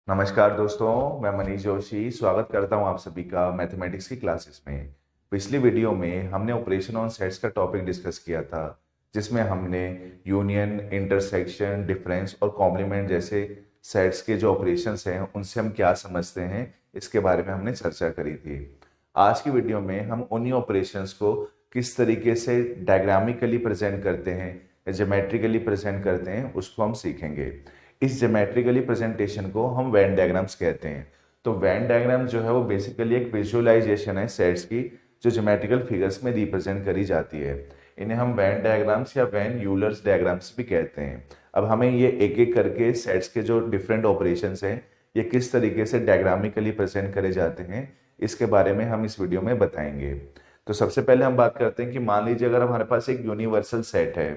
नमस्कार दोस्तों, मैं मनीष जोशी स्वागत करता हूं आप सभी का मैथमेटिक्स की क्लासेस में। पिछली वीडियो में हमने ऑपरेशन ऑन सेट्स का टॉपिक डिस्कस किया था, जिसमें हमने यूनियन, इंटरसेक्शन, डिफरेंस और कॉम्प्लीमेंट जैसे सेट्स के जो ऑपरेशंस हैं उनसे हम क्या समझते हैं इसके बारे में हमने चर्चा करी थी। आज की वीडियो में हम उन्हीं ऑपरेशंस को किस तरीके से डायग्रामिकली प्रेजेंट करते हैं या ज्योमेट्रिकली प्रेजेंट करते हैं उसको हम सीखेंगे। इस ज्योमेट्रिकली प्रेजेंटेशन को हम वेन डायग्राम्स कहते हैं। तो वेन डायग्राम जो है वो बेसिकली एक विजुअलाइजेशन है सेट्स की, जो ज्योमेट्रिकल फिगर्स में रिप्रेजेंट करी जाती है। इन्हें हम वेन डायग्राम्स या वेन यूलर्स डायग्राम्स भी कहते हैं। अब हमें ये एक एक करके सेट्स के जो डिफरेंट ऑपरेशंस हैं ये किस तरीके से डायग्रामिकली प्रेजेंट करे जाते हैं इसके बारे में हम इस वीडियो में बताएंगे। तो सबसे पहले हम बात करते हैं कि मान लीजिए अगर हमारे पास एक यूनिवर्सल सेट है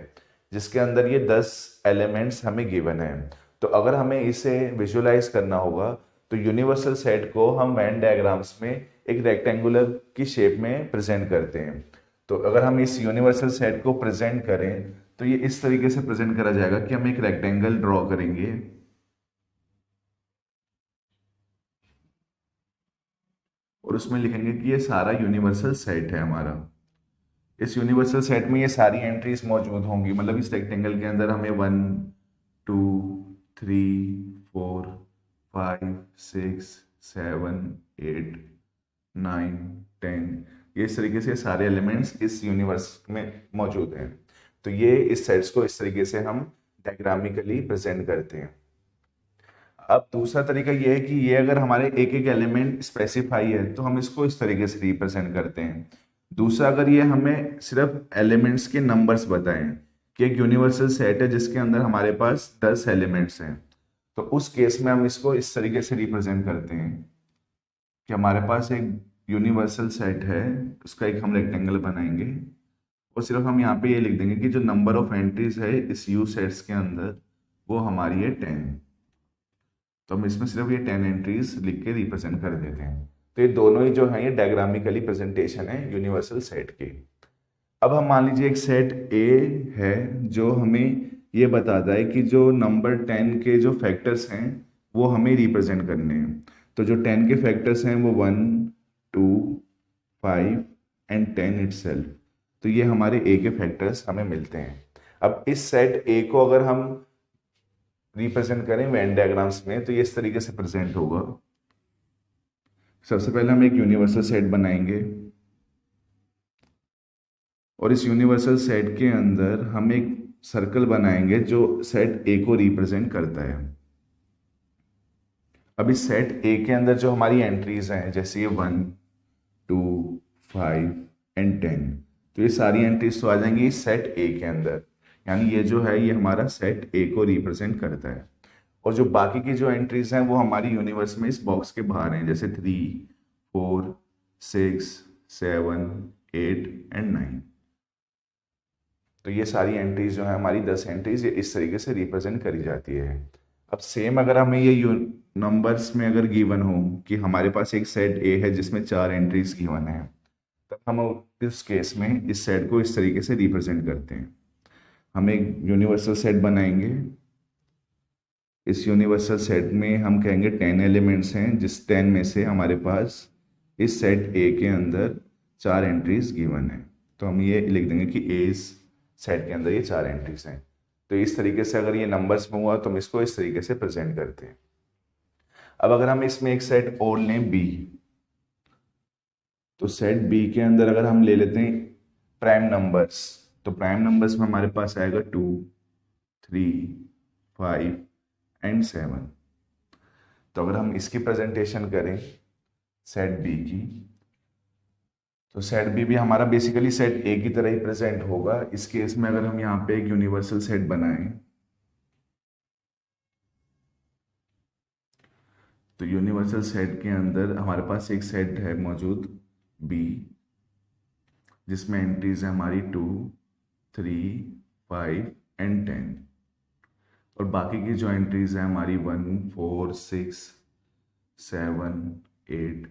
जिसके अंदर ये 10 एलिमेंट्स हमें गिवन है। तो अगर हमें इसे विजुअलाइज करना होगा तो यूनिवर्सल सेट को हम वेन डायग्राम्स में एक रेक्टेंगुलर की शेप में प्रेजेंट करते हैं। तो अगर हम इस यूनिवर्सल सेट को प्रेजेंट करें तो ये इस तरीके से प्रेजेंट करा जाएगा कि हम एक रेक्टेंगल ड्रॉ करेंगे और उसमें लिखेंगे कि ये सारा यूनिवर्सल सेट है हमारा। इस यूनिवर्सल सेट में ये सारी एंट्रीज मौजूद होंगी, मतलब इस रेक्टेंगल के अंदर हमें 1 2 3 4 5 6 7 8 9 10 ये इस तरीके से सारे एलिमेंट्स इस यूनिवर्स में मौजूद हैं। तो ये इस सेट्स को इस तरीके से हम डायग्रामिकली प्रेजेंट करते हैं। अब दूसरा तरीका ये है कि ये अगर हमारे एक एक एलिमेंट स्पेसिफाई है तो हम इसको इस तरीके से रिप्रेजेंट करते हैं। दूसरा, अगर ये हमें सिर्फ एलिमेंट्स के नंबर्स बताएं कि एक यूनिवर्सल सेट है जिसके अंदर हमारे पास 10 एलिमेंट्स हैं, तो उस केस में हम इसको इस तरीके से रिप्रेजेंट करते हैं कि हमारे पास एक यूनिवर्सल सेट है, उसका एक हम रेक्टेंगल बनाएंगे और सिर्फ हम यहाँ पे ये लिख देंगे कि जो नंबर ऑफ एंट्रीज है इस यू सेट्स के अंदर वो हमारी है 10। तो हम इसमें सिर्फ ये 10 एंट्रीज लिख के रिप्रेजेंट कर देते हैं। तो ये दोनों ही जो है ये डायग्रामिकली प्रेजेंटेशन है यूनिवर्सल सेट की। अब हम मान लीजिए एक सेट ए है जो हमें ये बताता है कि जो नंबर 10 के जो फैक्टर्स हैं वो हमें रिप्रेजेंट करने हैं। तो जो 10 के फैक्टर्स हैं वो 1 2 5 एंड 10 इटसेल्फ। तो ये हमारे ए के फैक्टर्स हमें मिलते हैं। अब इस सेट ए को अगर हम रिप्रेजेंट करें वेन डायग्राम्स में तो ये इस तरीके से प्रेजेंट होगा। सबसे पहले हम एक यूनिवर्सल सेट बनाएंगे और इस यूनिवर्सल सेट के अंदर हम एक सर्कल बनाएंगे जो सेट ए को रिप्रेजेंट करता है। अब इस सेट ए के अंदर जो हमारी एंट्रीज हैं जैसे ये 1 2 5 एंड 10, तो ये सारी एंट्रीज तो आ जाएंगी इस सेट ए के अंदर, यानी ये जो है ये हमारा सेट ए को रिप्रेजेंट करता है। और जो बाकी की जो एंट्रीज हैं वो हमारी यूनिवर्स में इस बॉक्स के बाहर हैं, जैसे 3 4 6 7 8 एंड 9। तो ये सारी एंट्रीज जो है हमारी 10 एंट्रीज ये इस तरीके से रिप्रेजेंट करी जाती है। अब सेम अगर हमें ये नंबर्स में अगर गिवन हो कि हमारे पास एक सेट ए है जिसमें 4 एंट्रीज गिवन है, तब हम इस केस में इस सेट को इस तरीके से रिप्रेजेंट करते हैं। हम एक यूनिवर्सल सेट बनाएंगे। इस यूनिवर्सल सेट में हम कहेंगे 10 एलिमेंट्स हैं, जिस 10 में से हमारे पास इस सेट ए के अंदर 4 एंट्रीज गिवन है। तो हम ये लिख देंगे कि ए सेट के अंदर ये 4 एंट्रीज हैं। तो इस तरीके से अगर ये नंबर्स में हुआ तो हम इसको इस तरीके से प्रेजेंट करते हैं। अब अगर हम इसमें एक सेट और लें बी, तो सेट बी के अंदर अगर हम ले लेते हैं प्राइम नंबर्स, तो प्राइम नंबर्स में हमारे पास आएगा 2 3 5 एंड 7। तो अगर हम इसकी प्रेजेंटेशन करें सेट बी की, तो सेट बी भी हमारा बेसिकली सेट ए की तरह ही प्रेजेंट होगा। इस केस में अगर हम यहाँ पे एक यूनिवर्सल सेट बनाएं, तो यूनिवर्सल सेट के अंदर हमारे पास एक सेट है मौजूद बी, जिसमें एंट्रीज है हमारी 2 3 5 एंड 10। और बाकी की जो एंट्रीज है हमारी 1 4 6 7 8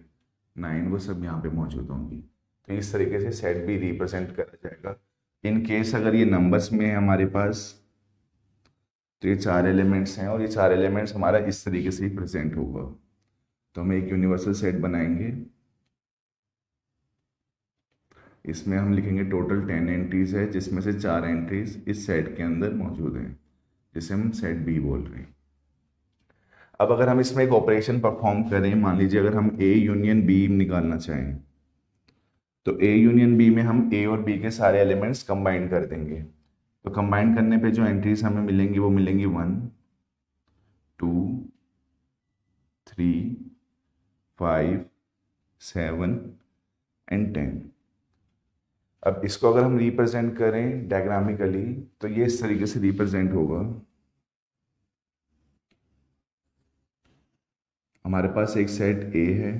9 वो सब यहाँ पे मौजूद होंगी। तो इस तरीके से सेट भी रिप्रेजेंट करा जाएगा। इन केस अगर ये नंबर्स में है हमारे पास, तो ये 4 एलिमेंट्स हैं और ये 4 एलिमेंट्स हमारा इस तरीके से ही प्रेजेंट होगा। तो हम एक यूनिवर्सल सेट बनाएंगे, इसमें हम लिखेंगे टोटल 10 एंट्रीज है, जिसमें से 4 एंट्रीज इस सेट के अंदर मौजूद हैं, जिसे हम सेट बी बोल रहे हैं। अब अगर हम इसमें एक ऑपरेशन परफॉर्म करें, मान लीजिए अगर हम ए यूनियन बी निकालना चाहें, तो ए यूनियन बी में हम ए और बी के सारे एलिमेंट्स कंबाइन कर देंगे। तो कंबाइन करने पे जो एंट्रीज हमें मिलेंगी वो मिलेंगी 1, 2, 3, 5, 7 एंड 10। अब इसको अगर हम रिप्रेजेंट करें डायग्रामिकली तो ये इस तरीके से रिप्रेजेंट होगा। हमारे पास एक सेट ए है,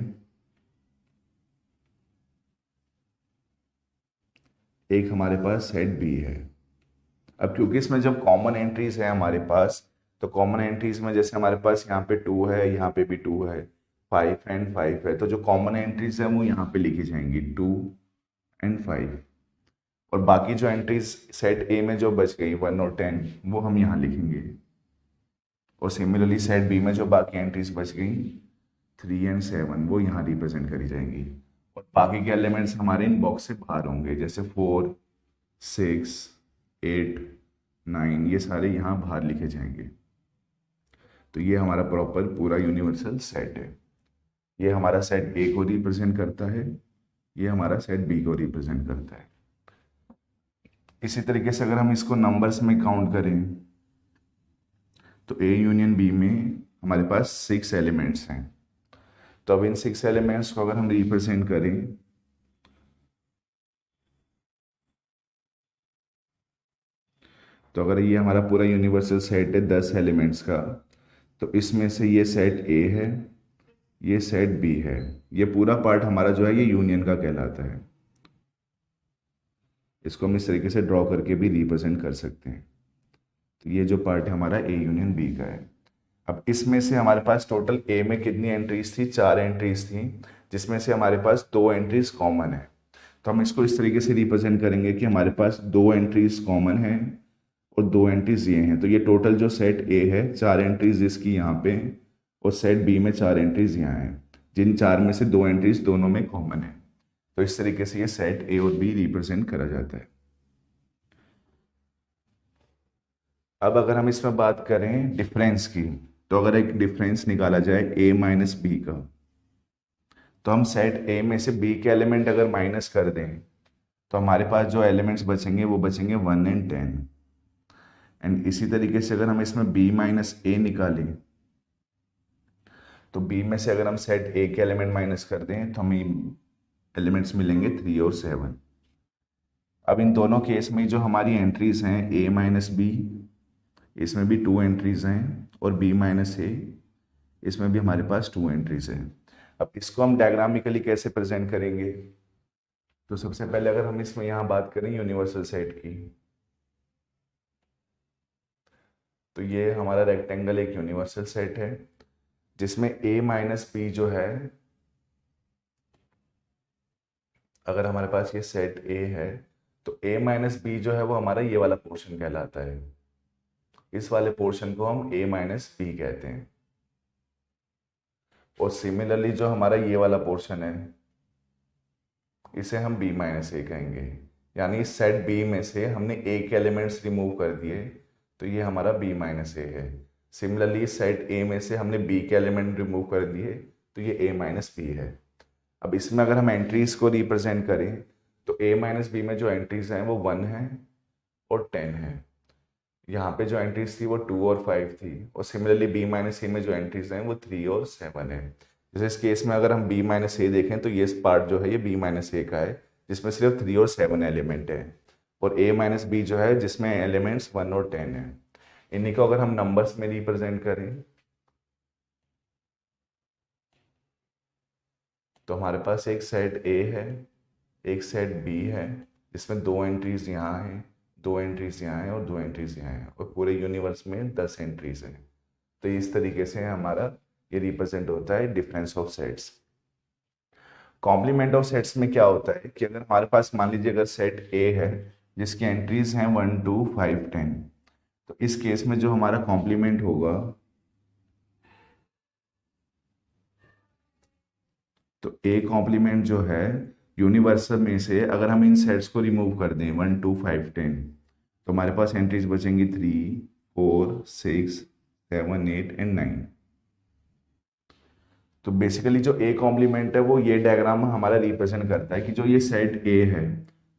एक हमारे पास सेट बी है। अब क्योंकि इसमें जब कॉमन एंट्रीज है हमारे पास, तो कॉमन एंट्रीज में जैसे हमारे पास यहाँ पे 2 है, यहाँ पे भी 2 है, 5 एंड 5 है, तो जो कॉमन एंट्रीज है वो यहाँ पे लिखी जाएंगी 2 एंड 5, और बाकी जो एंट्रीज सेट ए में जो बच गई 1 और 10 वो हम यहाँ लिखेंगे, और सिमिलरली सेट बी में जो बाकी एंट्रीज बच गई 3 एंड 7 वो यहाँ रिप्रेजेंट करी जाएंगी, और बाकी के एलिमेंट्स हमारे इन बॉक्स से बाहर होंगे, जैसे 4, 6, 8, 9 ये सारे यहाँ बाहर लिखे जाएंगे। तो ये हमारा प्रॉपर पूरा यूनिवर्सल सेट है। ये हमारा सेट ए को रिप्रेजेंट करता है, ये हमारा सेट बी को रिप्रेजेंट करता है। इसी तरीके से अगर हम इसको नंबर्स में काउंट करें, तो ए यूनियन बी में हमारे पास 6 एलिमेंट्स हैं। तो अब इन 6 एलिमेंट्स को अगर हम रिप्रेजेंट करें, तो अगर ये हमारा पूरा यूनिवर्सल सेट है 10 एलिमेंट्स का, तो इसमें से ये सेट ए है, ये सेट बी है, ये पूरा पार्ट हमारा जो है ये यूनियन का कहलाता है। इसको हम इस तरीके से ड्रॉ करके भी रिप्रेजेंट कर सकते हैं। तो ये जो पार्ट है हमारा ए यूनियन बी का है। अब इसमें से हमारे पास टोटल ए में कितनी एंट्रीज थी? 4 एंट्रीज थी, जिसमें से हमारे पास 2 एंट्रीज कॉमन है। तो हम इसको इस तरीके से रिप्रेजेंट करेंगे कि हमारे पास 2 एंट्रीज कॉमन है और 2 एंट्रीज ये हैं। तो ये टोटल जो सेट ए है 4 एंट्रीज इसकी यहाँ पे, और सेट बी में 4 एंट्रीज यहाँ हैं, जिन 4 में से 2 एंट्रीज दोनों में कॉमन है। तो इस तरीके से ये सेट ए और बी रिप्रेजेंट करा जाता है। अब अगर हम इसमें बात करें डिफरेंस की, तो अगर एक डिफरेंस निकाला जाए ए माइनस बी का, तो हम सेट ए में से बी के एलिमेंट अगर माइनस कर दें, तो हमारे पास जो एलिमेंट्स बचेंगे वो बचेंगे 1 एंड 10। एंड इसी तरीके से अगर हम इसमें बी माइनस ए निकालें, तो बी में से अगर हम सेट ए के एलिमेंट माइनस कर दें तो हमें एलिमेंट्स मिलेंगे 3 और 7। अब इन दोनों केस में जो हमारी एंट्रीज हैं ए माइनस बी, इसमें भी 2 एंट्रीज हैं, और बी माइनस ए, इसमें भी हमारे पास 2 एंट्रीज हैं। अब इसको हम डायग्रामिकली कैसे प्रेजेंट करेंगे? तो सबसे पहले अगर हम इसमें यहाँ बात करें यूनिवर्सल सेट की, तो ये हमारा रेक्टेंगल एक यूनिवर्सल सेट है, जिसमें a माइनस बी जो है, अगर हमारे पास ये सेट a है, तो a माइनस बी जो है वो हमारा ये वाला पोर्शन कहलाता है। इस वाले पोर्शन को हम a माइनस बी कहते हैं। और सिमिलरली जो हमारा ये वाला पोर्शन है, इसे हम b माइनस ए कहेंगे। यानी इस सेट b में से हमने a के एलिमेंट्स रिमूव कर दिए, तो ये हमारा b माइनस ए है। सिमिलरली सेट a में से हमने b के एलिमेंट रिमूव कर दिए, तो ये a माइनस बी है। अब इसमें अगर हम एंट्रीज को रिप्रेजेंट करें, तो a माइनस बी में जो एंट्रीज हैं वो 1 है और 10 है। यहाँ पे जो एंट्रीज थी वो 2 और 5 थी, और सिमिलरली b माइनस ए में जो एंट्रीज हैं वो 3 और 7 है। जैसे इस केस में अगर हम b माइनस ए देखें, तो ये पार्ट जो है ये b माइनस ए का है, जिसमें सिर्फ 3 और 7 एलिमेंट है, और a माइनस बी जो है जिसमें एलिमेंट्स 1 और 10 है। इन्हीं को अगर हम नंबर्स में रिप्रेजेंट करें, तो हमारे पास एक सेट a है, एक सेट b है, जिसमें 2 एंट्रीज यहाँ हैं, 2 एंट्रीज यहाँ हैं और 2 एंट्रीज यहाँ हैं, और पूरे यूनिवर्स में 10 एंट्रीज हैं। तो इस तरीके से हमारा ये रिप्रेजेंट होता है difference of sets. Complement of sets में क्या होता है कि अगर हमारे पास मान लीजिए अगर सेट ए है जिसकी एंट्रीज हैं 1, 2, 5, 10, तो इस केस में जो हमारा कॉम्प्लीमेंट होगा, तो ए कॉम्प्लीमेंट जो है यूनिवर्सल में से अगर हम इन सेट्स को रिमूव कर दें 1 2 5 10, तो हमारे पास एंट्रीज बचेंगी 3 4 6 7 8 एंड 9। तो बेसिकली जो ए कॉम्प्लीमेंट है वो ये डायग्राम हमारा रिप्रेजेंट करता है कि जो ये सेट ए है,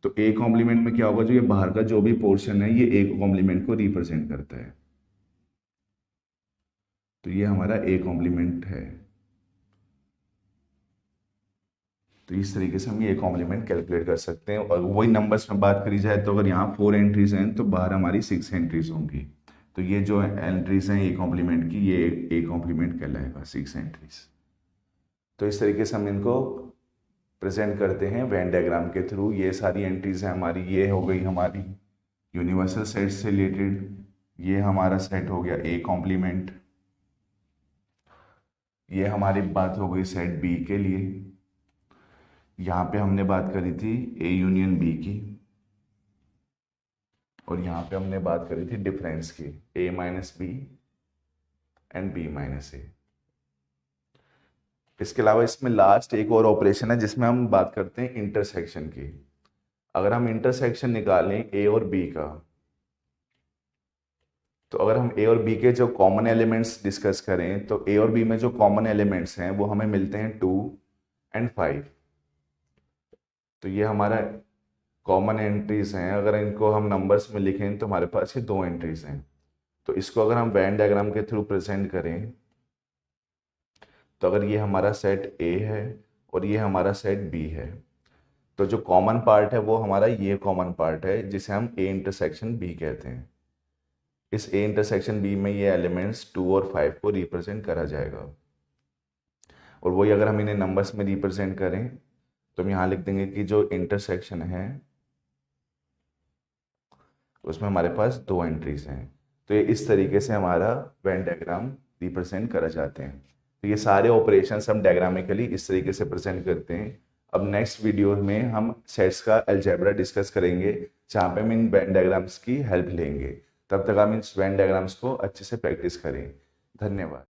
तो ए कॉम्प्लीमेंट में क्या होगा, जो ये बाहर का जो भी पोर्शन है ये ए कॉम्प्लीमेंट को रिप्रेजेंट करता है। तो ये हमारा ए कॉम्प्लीमेंट है। तो इस तरीके से हम ये कॉम्प्लीमेंट कैलकुलेट कर सकते हैं। और वही नंबर्स में बात करी जाए तो अगर यहाँ 4 एंट्रीज हैं तो बाहर हमारी 6 एंट्रीज होंगी। तो ये जो एंट्रीज हैं ए कॉम्प्लीमेंट की, ये ए कॉम्प्लीमेंट कहलाएगा, 6 एंट्रीज। तो इस तरीके से हम इनको प्रेजेंट करते हैं वेन डायग्राम के थ्रू। ये सारी एंट्रीज हैं हमारी, ये हो गई हमारी यूनिवर्सल सेट से रिलेटेड, ये हमारा सेट हो गया ए कॉम्प्लीमेंट, ये हमारी बात हो गई सेट बी के लिए, यहाँ पे हमने बात करी थी ए यूनियन बी की, और यहाँ पे हमने बात करी थी डिफरेंस की, A minus B and B minus A. इसके अलावा इसमें लास्ट एक और ऑपरेशन है जिसमें हम बात करते हैं इंटरसेक्शन की। अगर हम इंटरसेक्शन निकालें ए और बी का, तो अगर हम ए और बी के जो कॉमन एलिमेंट्स डिस्कस करें, तो ए और बी में जो कॉमन एलिमेंट्स हैं वो हमें मिलते हैं 2 एंड 5। तो ये हमारा कॉमन एंट्रीज हैं। अगर इनको हम नंबर्स में लिखें तो हमारे पास ये 2 एंट्रीज हैं। तो इसको अगर हम वेन डायग्राम के थ्रू प्रेजेंट करें, तो अगर ये हमारा सेट ए है और ये हमारा सेट बी है, तो जो कॉमन पार्ट है वो हमारा ये कॉमन पार्ट है जिसे हम ए इंटरसेक्शन बी कहते हैं। इस ए इंटरसेक्शन बी में ये एलिमेंट्स 2 और 5 को रिप्रेजेंट करा जाएगा। और वही अगर हम इन्हें नंबर्स में रिप्रेजेंट करें तो हम यहाँ लिख देंगे कि जो इंटरसेक्शन है उसमें हमारे पास 2 एंट्रीज हैं। तो ये इस तरीके से हमारा वेन डायग्राम रिप्रेजेंट करा जाते हैं। तो ये सारे ऑपरेशंस हम डायग्रामिकली इस तरीके से प्रेजेंट करते हैं। अब नेक्स्ट वीडियो में हम सेट्स का अलजेब्रा डिस्कस करेंगे, जहाँ पे हम इन वेन डायग्राम्स की हेल्प लेंगे। तब तक हम इन वेन डायग्राम्स को अच्छे से प्रैक्टिस करें। धन्यवाद।